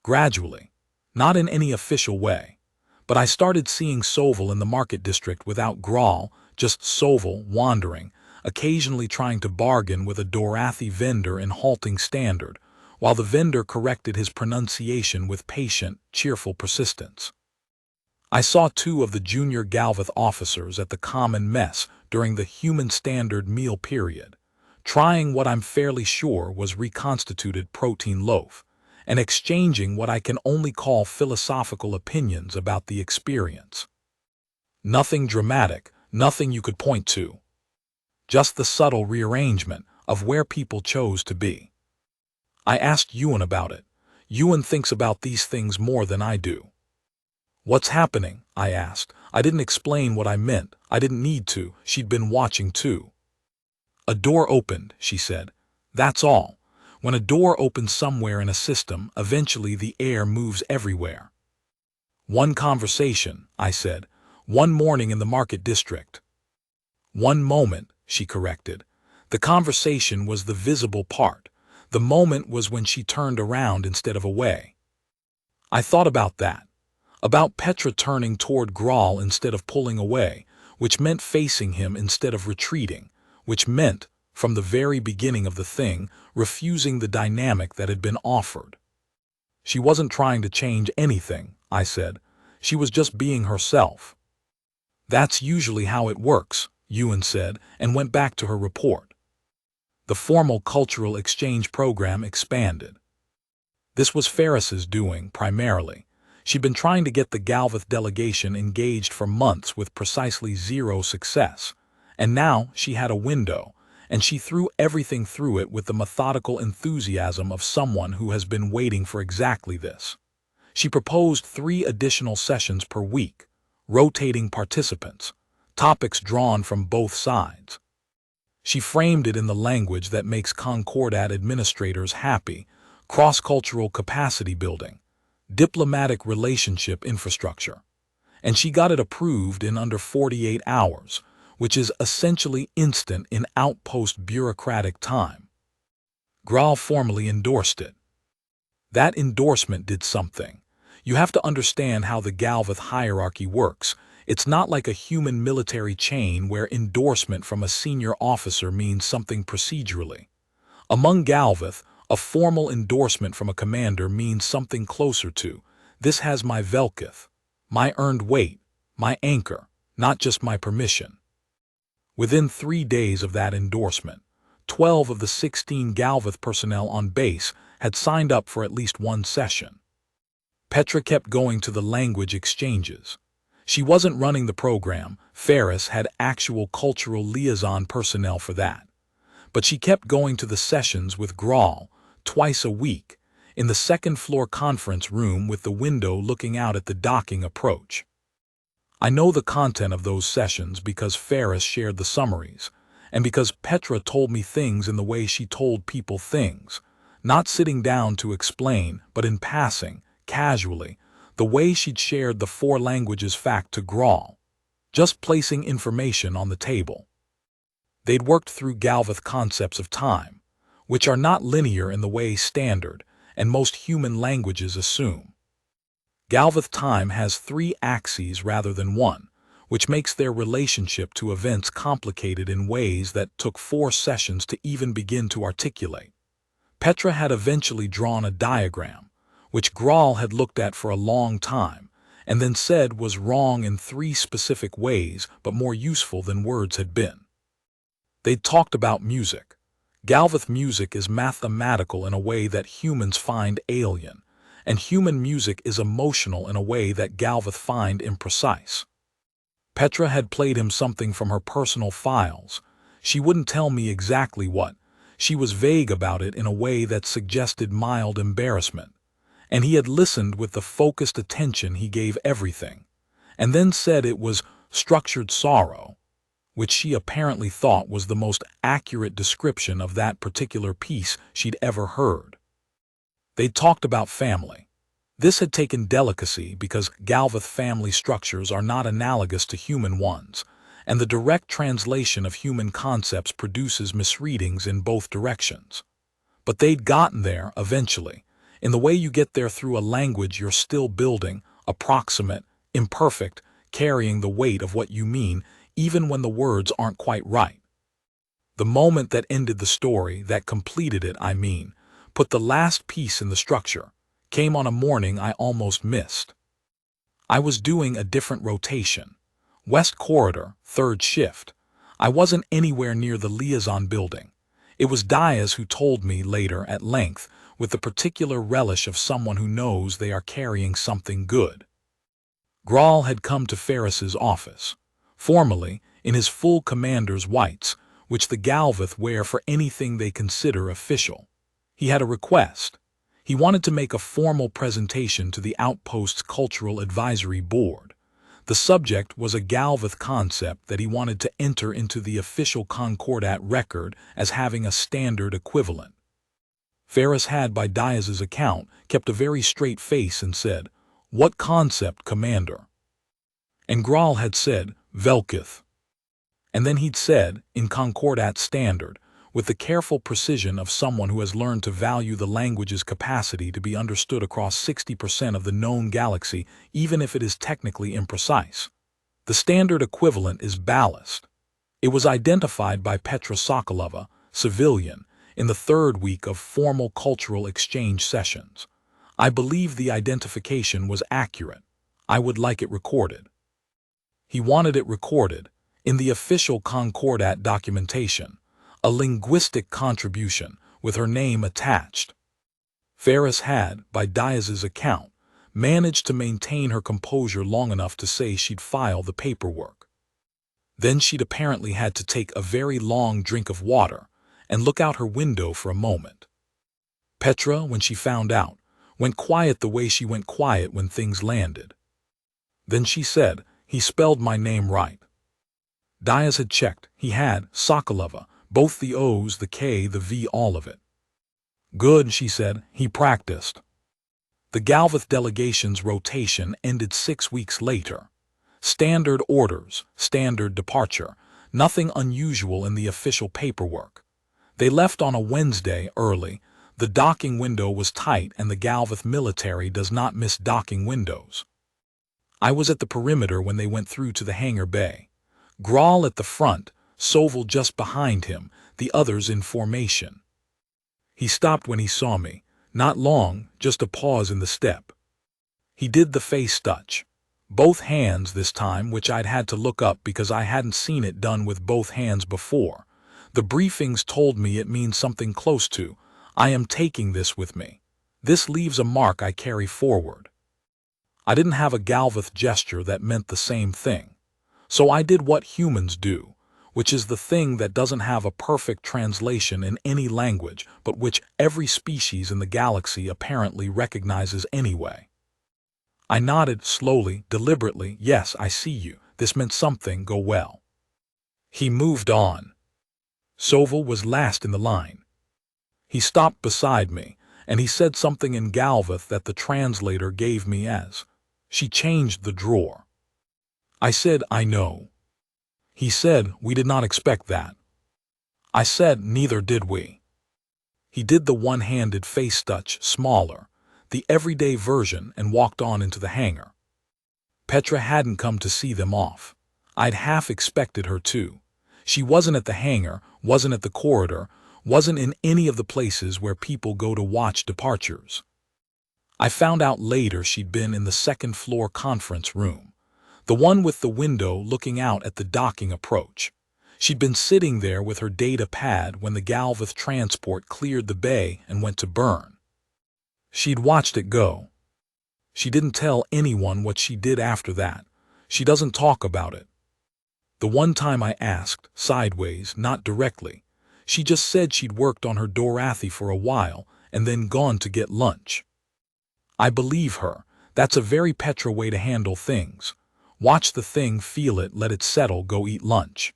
Gradually. Not in any official way. But I started seeing Soval in the market district without Grawl, just Soval wandering, occasionally trying to bargain with a Dorathi vendor in halting standard, while the vendor corrected his pronunciation with patient, cheerful persistence. I saw 2 of the junior Galvith officers at the common mess during the human standard meal period, trying what I'm fairly sure was reconstituted protein loaf, and exchanging what I can only call philosophical opinions about the experience. Nothing dramatic, nothing you could point to. Just the subtle rearrangement of where people chose to be. I asked Ewan about it. Ewan thinks about these things more than I do. What's happening? I asked. I didn't explain what I meant. I didn't need to. She'd been watching too. A door opened, she said. That's all. When a door opens somewhere in a system, eventually the air moves everywhere. One conversation, I said. One morning in the market district. One moment, she corrected. The conversation was the visible part. The moment was when she turned around instead of away. I thought about that. About Petra turning toward Grawl instead of pulling away, which meant facing him instead of retreating, which meant, from the very beginning of the thing, refusing the dynamic that had been offered. She wasn't trying to change anything, I said. She was just being herself. That's usually how it works, Ewan said, and went back to her report. The formal cultural exchange program expanded. This was Ferris's doing, primarily. She'd been trying to get the Galvith delegation engaged for months with precisely 0 success, and now she had a window, and she threw everything through it with the methodical enthusiasm of someone who has been waiting for exactly this. She proposed 3 additional sessions per week, rotating participants, topics drawn from both sides. She framed it in the language that makes Concordat administrators happy: cross-cultural capacity building, diplomatic relationship infrastructure. And she got it approved in under 48 hours, which is essentially instant in outpost bureaucratic time. Grawl formally endorsed it. That endorsement did something. You have to understand how the Galvith hierarchy works. It's not like a human military chain where endorsement from a senior officer means something procedurally. Among Galvith, A formal endorsement from a commander means something closer to, "This has my Velkith, my earned weight, my anchor, not just my permission." Within 3 days of that endorsement, 12 of the 16 Galveth personnel on base had signed up for at least one session. Petra kept going to the language exchanges. She wasn't running the program. Ferris had actual cultural liaison personnel for that. But she kept going to the sessions with Grawl, twice a week, in the second-floor conference room with the window looking out at the docking approach. I know the content of those sessions because Ferris shared the summaries, and because Petra told me things in the way she told people things, not sitting down to explain, but in passing, casually, the way she'd shared the 4 languages fact to Grawl, just placing information on the table. They'd worked through Galveth concepts of time, which are not linear in the way standard and most human languages assume. Galveth time has 3 axes rather than 1, which makes their relationship to events complicated in ways that took 4 sessions to even begin to articulate. Petra had eventually drawn a diagram, which Grawl had looked at for a long time, and then said was wrong in 3 specific ways but more useful than words had been. They'd talked about music. Galveth music is mathematical in a way that humans find alien, and human music is emotional in a way that Galveth find imprecise. Petra had played him something from her personal files. She wouldn't tell me exactly what. She was vague about it in a way that suggested mild embarrassment. And he had listened with the focused attention he gave everything, and then said it was structured sorrow, which she apparently thought was the most accurate description of that particular piece she'd ever heard. They'd talked about family. This had taken delicacy because Galveth family structures are not analogous to human ones, and the direct translation of human concepts produces misreadings in both directions. But they'd gotten there eventually, in the way you get there through a language you're still building, approximate, imperfect, carrying the weight of what you mean even when the words aren't quite right. The moment that ended the story, that completed it, put the last piece in the structure, came on a morning I almost missed. I was doing a different rotation. West Corridor, 3rd shift. I wasn't anywhere near the liaison building. It was Diaz who told me later at length, with the particular relish of someone who knows they are carrying something good. Grawl had come to Ferris's office, formally, in his full commander's whites, which the Galveth wear for anything they consider official. He had a request. He wanted to make a formal presentation to the outpost's Cultural Advisory Board. The subject was a Galveth concept that he wanted to enter into the official Concordat record as having a standard equivalent. Ferris had, by Diaz's account, kept a very straight face and said, "What concept, Commander?" And Grawl had said, "Velkith." And then he'd said, in Concordat standard, with the careful precision of someone who has learned to value the language's capacity to be understood across 60% of the known galaxy, even if it is technically imprecise. The standard equivalent is ballast. It was identified by Petra Sokolova, civilian, in the 3rd week of formal cultural exchange sessions. I believe the identification was accurate. I would like it recorded. He wanted it recorded, in the official Concordat documentation, a linguistic contribution with her name attached. Ferris had, by Diaz's account, managed to maintain her composure long enough to say she'd file the paperwork. Then she'd apparently had to take a very long drink of water and look out her window for a moment. Petra, when she found out, went quiet the way she went quiet when things landed. Then she said, "He spelled my name right." Diaz had checked. He had, Sokolova, both the O's, the K, the V, all of it. "Good," she said. "He practiced." The Galveth delegation's rotation ended 6 weeks later. Standard orders, standard departure, nothing unusual in the official paperwork. They left on a Wednesday early. The docking window was tight and the Galveth military does not miss docking windows. I was at the perimeter when they went through to the hangar bay. Grawl at the front, Soval just behind him, the others in formation. He stopped when he saw me. Not long, just a pause in the step. He did the face touch. Both hands this time, which I'd had to look up because I hadn't seen it done with both hands before. The briefings told me it means something close to, I am taking this with me. This leaves a mark I carry forward. I didn't have a Galveth gesture that meant the same thing. So I did what humans do, which is the thing that doesn't have a perfect translation in any language, but which every species in the galaxy apparently recognizes anyway. I nodded slowly, deliberately. Yes, I see you. This meant something. Go well. He moved on. Soval was last in the line. He stopped beside me, and he said something in Galveth that the translator gave me as, "She changed the drawer." I said, "I know." He said, "We did not expect that." I said, "Neither did we." He did the one-handed face touch, smaller, the everyday version, and walked on into the hangar. Petra hadn't come to see them off. I'd half expected her to. She wasn't at the hangar, wasn't at the corridor, wasn't in any of the places where people go to watch departures. I found out later she'd been in the second-floor conference room, the one with the window looking out at the docking approach. She'd been sitting there with her data pad when the Galveth transport cleared the bay and went to burn. She'd watched it go. She didn't tell anyone what she did after that. She doesn't talk about it. The one time I asked, sideways, not directly, she just said she'd worked on her Dorathi for a while and then gone to get lunch. I believe her. That's a very Petra way to handle things. Watch the thing, feel it, let it settle, go eat lunch.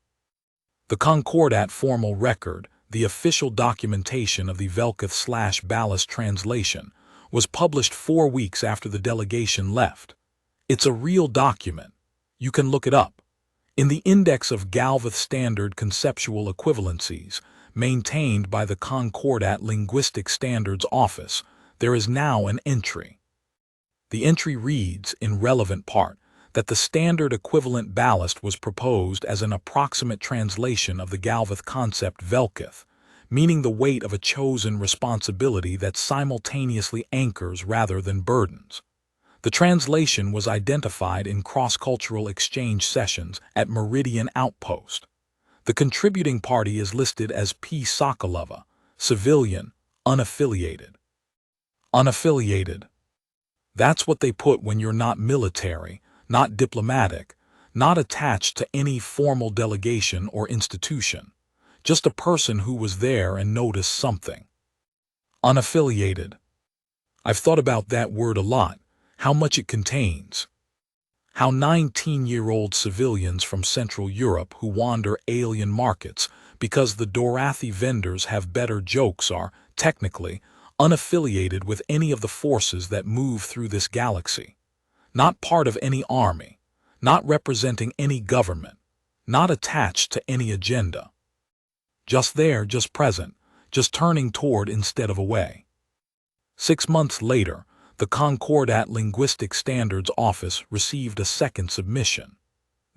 The Concordat formal record, the official documentation of the Velketh/Ballast translation, was published 4 weeks after the delegation left. It's a real document. You can look it up. In the Index of Galveth Standard Conceptual Equivalencies, maintained by the Concordat Linguistic Standards Office, there is now an entry. The entry reads, in relevant part, that the standard equivalent ballast was proposed as an approximate translation of the Galveth concept Velketh, meaning the weight of a chosen responsibility that simultaneously anchors rather than burdens. The translation was identified in cross-cultural exchange sessions at Meridian Outpost. The contributing party is listed as P. Sokolova, civilian, unaffiliated. Unaffiliated. That's what they put when you're not military, not diplomatic, not attached to any formal delegation or institution. Just a person who was there and noticed something. Unaffiliated. I've thought about that word a lot, how much it contains. How 19-year-old civilians from Central Europe who wander alien markets because the Dorathi vendors have better jokes are, technically, unaffiliated with any of the forces that move through this galaxy. Not part of any army, not representing any government, not attached to any agenda. Just there, just present, just turning toward instead of away. 6 months later, the Concordat Linguistic Standards Office received a second submission.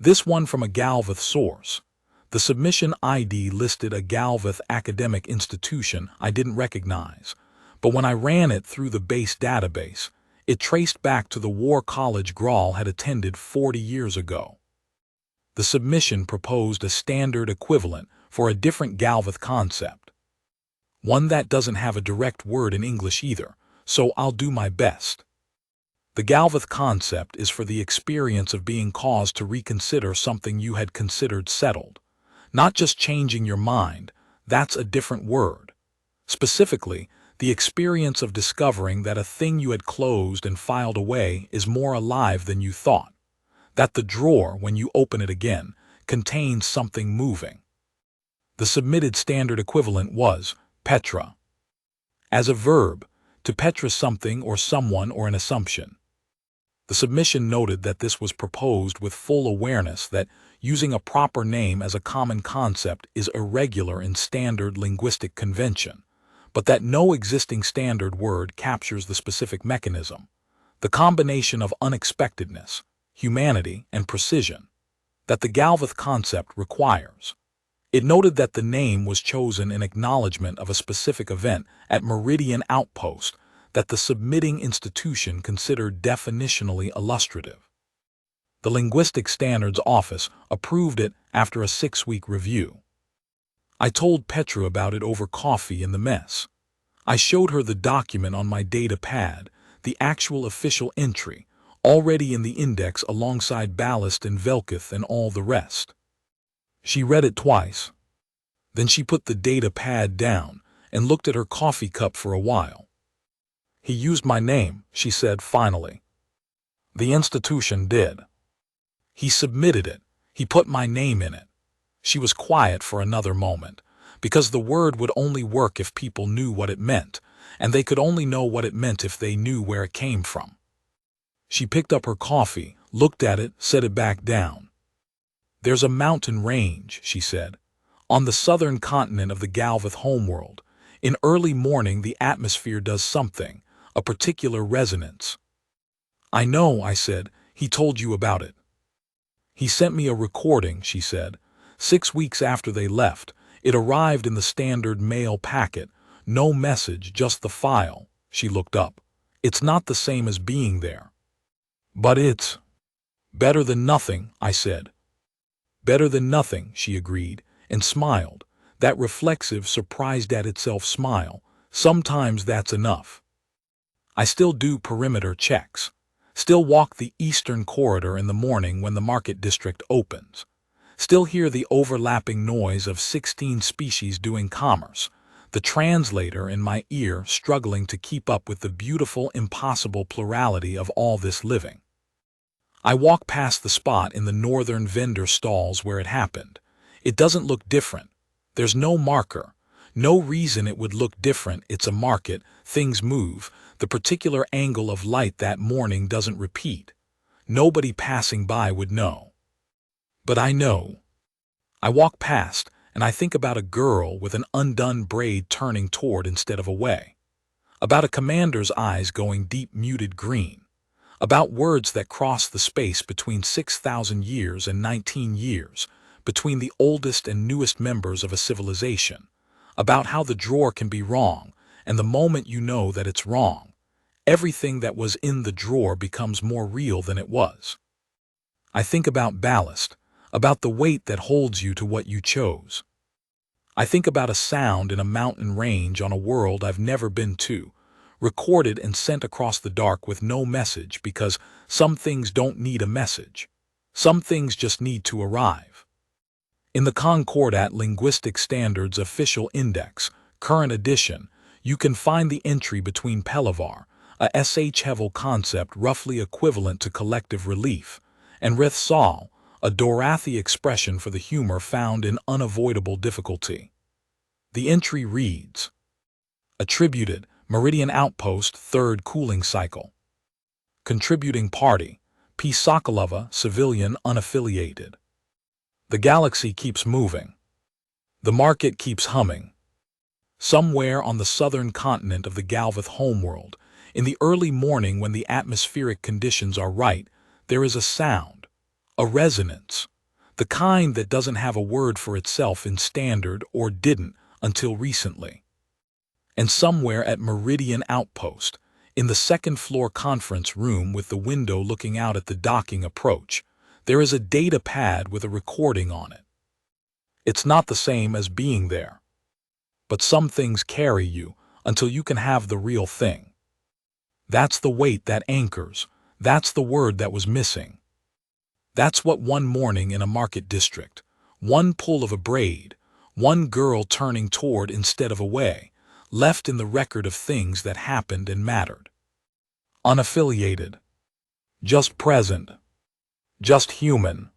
This one from a Galveth source. The submission ID listed a Galveth academic institution I didn't recognize, but when I ran it through the base database, it traced back to the war college Grawl had attended 40 years ago. The submission proposed a standard equivalent for a different Galveth concept. One that doesn't have a direct word in English either, so I'll do my best. The Galveth concept is for the experience of being caused to reconsider something you had considered settled. Not just changing your mind, that's a different word. Specifically, the experience of discovering that a thing you had closed and filed away is more alive than you thought. That the drawer, when you open it again, contains something moving. The submitted standard equivalent was Petra. As a verb, to Petra something or someone or an assumption. The submission noted that this was proposed with full awareness that using a proper name as a common concept is irregular in standard linguistic convention, but that no existing standard word captures the specific mechanism, the combination of unexpectedness, humanity, and precision, that the Galveth concept requires. It noted that the name was chosen in acknowledgement of a specific event at Meridian Outpost that the submitting institution considered definitionally illustrative. The Linguistic Standards Office approved it after a 6-week review. I told Petra about it over coffee in the mess. I showed her the document on my data pad, the actual official entry, already in the index alongside Ballast and Velkith and all the rest. She read it twice. Then she put the data pad down and looked at her coffee cup for a while. "He used my name," she said finally. "The institution did. He submitted it. He put my name in it." She was quiet for another moment, because the word would only work if people knew what it meant, and they could only know what it meant if they knew where it came from. She picked up her coffee, looked at it, set it back down. "There's a mountain range," she said, "on the southern continent of the Galvith homeworld. In early morning the atmosphere does something, a particular resonance." "I know," I said. "He told you about it." "He sent me a recording," she said. 6 weeks after they left, it arrived in the standard mail packet. No message, just the file. She looked up. "It's not the same as being there." "But it's better than nothing," I said. "Better than nothing," she agreed, and smiled. That reflexive, surprised-at-itself smile. Sometimes that's enough. I still do perimeter checks. Still walk the eastern corridor in the morning when the market district opens. Still hear the overlapping noise of 16 species doing commerce, the translator in my ear struggling to keep up with the beautiful, impossible plurality of all this living. I walk past the spot in the northern vendor stalls where it happened. It doesn't look different. There's no marker. No reason it would look different. It's a market. Things move. The particular angle of light that morning doesn't repeat. Nobody passing by would know. But I know. I walk past, and I think about a girl with an undone braid turning toward instead of away. About a commander's eyes going deep muted green. About words that cross the space between 6,000 years and 19 years, between the oldest and newest members of a civilization. About how the drawer can be wrong, and the moment you know that it's wrong, everything that was in the drawer becomes more real than it was. I think about ballast, about the weight that holds you to what you chose. I think about a sound in a mountain range on a world I've never been to, recorded and sent across the dark with no message, because some things don't need a message. Some things just need to arrive. In the Concordat Linguistic Standards Official Index, current edition, you can find the entry between Pelavar, a HFY concept roughly equivalent to collective relief, and Rithsal, a Dorathi expression for the humor found in unavoidable difficulty. The entry reads, "Attributed, Meridian Outpost, 3rd cooling cycle. Contributing party, P. Sokolova, civilian, unaffiliated. The galaxy keeps moving. The market keeps humming. Somewhere on the southern continent of the Galvith homeworld, in the early morning when the atmospheric conditions are right, there is a sound, a resonance, the kind that doesn't have a word for itself in standard or didn't until recently. And somewhere at Meridian Outpost, in the second-floor conference room with the window looking out at the docking approach, there is a data pad with a recording on it. It's not the same as being there. But some things carry you until you can have the real thing. That's the weight that anchors. That's the word that was missing. That's what one morning in a market district, one pull of a braid, one girl turning toward instead of away, left in the record of things that happened and mattered. Unaffiliated. Just present. Just human.